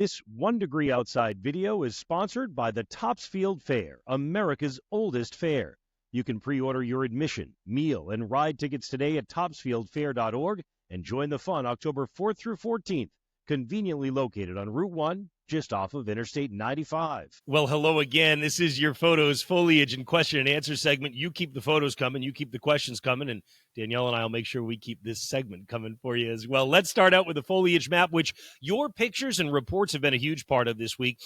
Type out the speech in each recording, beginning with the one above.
This 1 Degree Outside video is sponsored by the Topsfield Fair, America's oldest fair. You can pre-order your admission, meal, and ride tickets today at topsfieldfair.org and join the fun October 4th through 14th, conveniently located on Route 1, just off of Interstate 95. Well, hello again. This is your photos, foliage, and question and answer segment. You keep the photos coming. You keep the questions coming. And Danielle and I will make sure we keep this segment coming for you as well. Let's start out with the foliage map, which your pictures and reports have been a huge part of this week.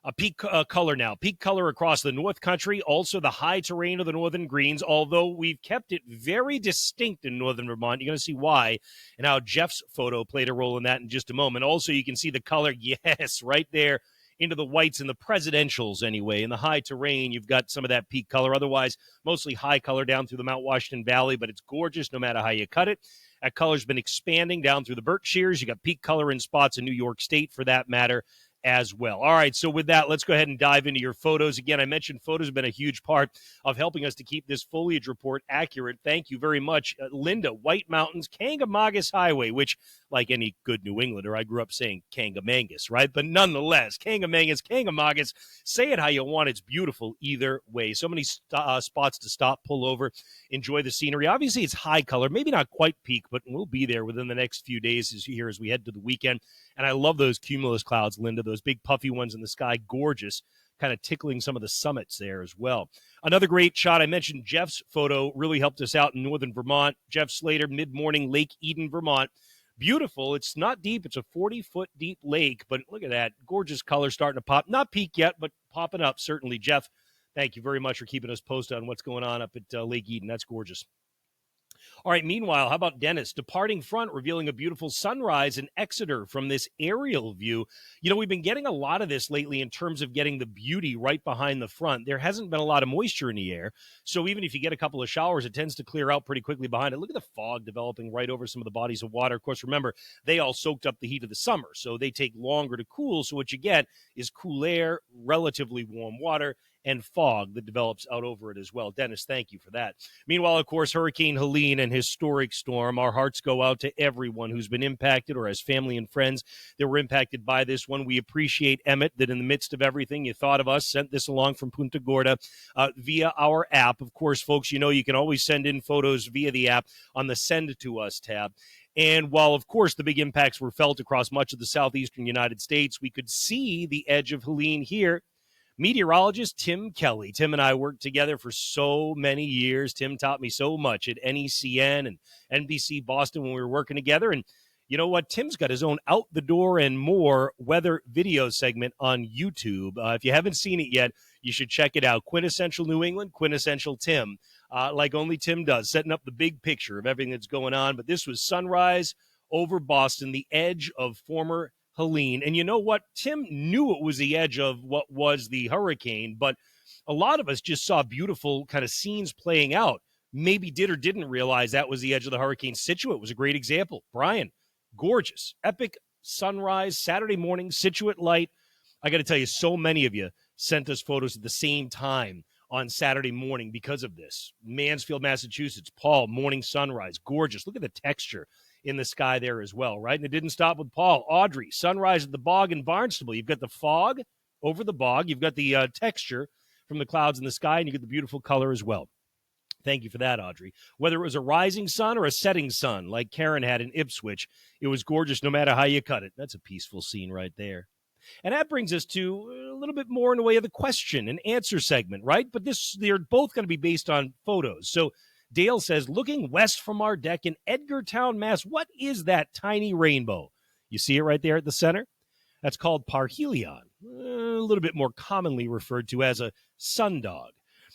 A peak color now. Peak color across the North Country, also the high terrain of the Northern Greens, although we've kept it very distinct in Northern Vermont. You're going to see why and how Jeff's photo played a role in that in just a moment. Also, you can see the color, yes, right there into the whites in the presidentials anyway. In the high terrain, you've got some of that peak color. Otherwise, mostly high color down through the Mount Washington Valley, but it's gorgeous no matter how you cut it. That color's been expanding down through the Berkshires. You got peak color in spots in New York State for that matter as well. All right, so with that, let's go ahead and dive into your photos. Again, I mentioned photos have been a huge part of helping us to keep this foliage report accurate. Thank you very much. Linda, White Mountains, Kangamangas Highway, which, like any good New Englander, I grew up saying Kangamangas, right? But nonetheless, Kangamangas, say it how you want. It's beautiful either way. So many spots to stop, pull over, enjoy the scenery. Obviously, it's high color, maybe not quite peak, but we'll be there within the next few days as we head to the weekend. And I love those cumulus clouds, Linda, those big puffy ones in the sky, gorgeous, kind of tickling some of the summits there as well. Another great shot, I mentioned Jeff's photo really helped us out in Northern Vermont. Jeff Slater, mid-morning, Lake Eden, Vermont. Beautiful. It's not deep. It's a 40-foot deep lake, but look at that. Gorgeous color starting to pop. Not peak yet, but popping up, certainly. Jeff, thank you very much for keeping us posted on what's going on up at Lake Eden. That's gorgeous. All right, meanwhile, how about Dennis? Departing front, revealing a beautiful sunrise in Exeter from this aerial view. You know, we've been getting a lot of this lately in terms of getting the beauty right behind the front. There hasn't been a lot of moisture in the air, so even if you get a couple of showers, it tends to clear out pretty quickly behind it. Look at the fog developing right over some of the bodies of water. Of course, remember, they all soaked up the heat of the summer, so they take longer to cool, so what you get is cool air, relatively warm water, and fog that develops out over it as well. Dennis, thank you for that. Meanwhile, of course, Hurricane Helene and historic storm. Our hearts go out to everyone who's been impacted or has family and friends that were impacted by this one. We appreciate, Emmett, that in the midst of everything, you thought of us, sent this along from Punta Gorda via our app. Of course, folks, you know you can always send in photos via the app on the Send to Us tab. And while, of course, the big impacts were felt across much of the southeastern United States, we could see the edge of Helene here. Meteorologist Tim Kelly. Tim and I worked together for so many years. Tim taught me so much at NECN and NBC Boston when we were working together. And you know what? Tim's got his own Out the Door and More weather video segment on YouTube. If you haven't seen it yet, you should check it out. Quintessential New England, Quintessential Tim, like only Tim does, setting up the big picture of everything that's going on. But this was sunrise over Boston, the edge of former Helene. And you know what? Tim knew it was the edge of what was the hurricane, but a lot of us just saw beautiful kind of scenes playing out. Maybe did or didn't realize that was the edge of the hurricane. Scituate was a great example. Brian, gorgeous, epic sunrise, Saturday morning, Scituate light. I got to tell you, so many of you sent us photos at the same time on Saturday morning because of this. Mansfield, Massachusetts, Paul, morning sunrise, gorgeous. Look at the texture in the sky there as well, right? And it didn't stop with Paul. Audrey, sunrise at the bog in Barnstable. You've got the fog over the bog. You've got the texture from the clouds in the sky, and you get the beautiful color as well. Thank you for that, Audrey. Whether it was a rising sun or a setting sun, like Karen had in Ipswich, it was gorgeous no matter how you cut it. That's a peaceful scene right there. And that brings us to a little bit more in the way of the question and answer segment, right? But they're both going to be based on photos. So Dale says, looking west from our deck in Edgartown, Mass, what is that tiny rainbow? You see it right there at the center? That's called parhelion, a little bit more commonly referred to as a sundog.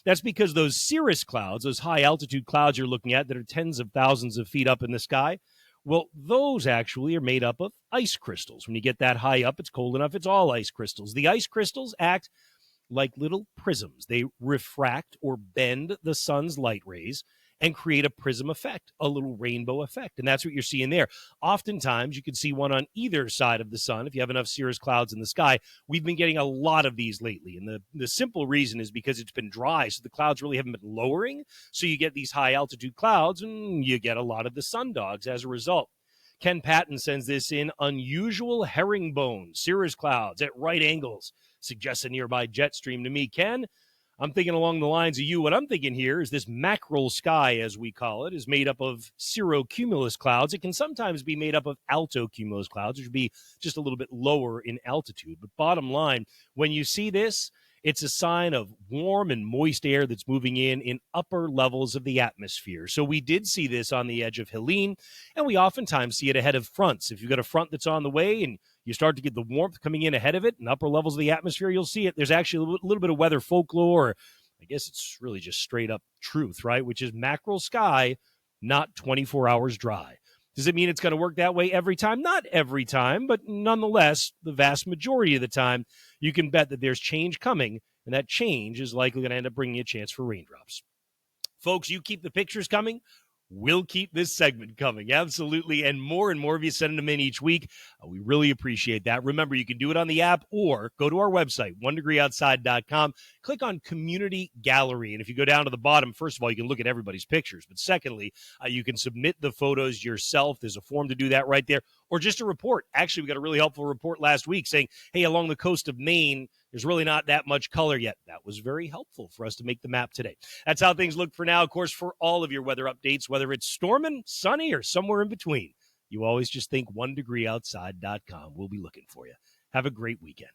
That's because those cirrus clouds, those high-altitude clouds you're looking at that are tens of thousands of feet up in the sky, well, those actually are made up of ice crystals. When you get that high up, it's cold enough, it's all ice crystals. The ice crystals act like little prisms. They refract or bend the sun's light rays and create a prism effect, a little rainbow effect. And that's what you're seeing there. Oftentimes, you can see one on either side of the sun if you have enough cirrus clouds in the sky. We've been getting a lot of these lately. And the simple reason is because it's been dry, so the clouds really haven't been lowering. So you get these high-altitude clouds, and you get a lot of the sundogs as a result. Ken Patton sends this in. Unusual herringbone, cirrus clouds at right angles. Suggests a nearby jet stream to me. Ken, I'm thinking along the lines of you. What I'm thinking here is this mackerel sky, as we call it, is made up of cirrocumulus clouds. It can sometimes be made up of altocumulus clouds, which would be just a little bit lower in altitude. But bottom line, when you see this, it's a sign of warm and moist air that's moving in upper levels of the atmosphere. So we did see this on the edge of Helene, and we oftentimes see it ahead of fronts. If you've got a front that's on the way and you start to get the warmth coming in ahead of it in upper levels of the atmosphere, you'll see it. There's actually a little bit of weather folklore. I guess it's really just straight up truth, right? Which is mackerel sky, not 24 hours dry. Does it mean it's going to work that way every time? Not every time, but nonetheless, the vast majority of the time, you can bet that there's change coming, and that change is likely going to end up bringing a chance for raindrops. Folks, you keep the pictures coming. We'll keep this segment coming. Absolutely. And more of you sending them in each week. We really appreciate that. Remember, you can do it on the app or go to our website, onedegreeoutside.com. Click on Community Gallery. And if you go down to the bottom, first of all, you can look at everybody's pictures. But secondly, you can submit the photos yourself. There's a form to do that right there. Or just a report. Actually, we got a really helpful report last week saying, hey, along the coast of Maine, there's really not that much color yet. That was very helpful for us to make the map today. That's how things look for now. Of course, for all of your weather updates, whether it's storming, sunny, or somewhere in between, you always just think onedegreeoutside.com. We'll be looking for you. Have a great weekend.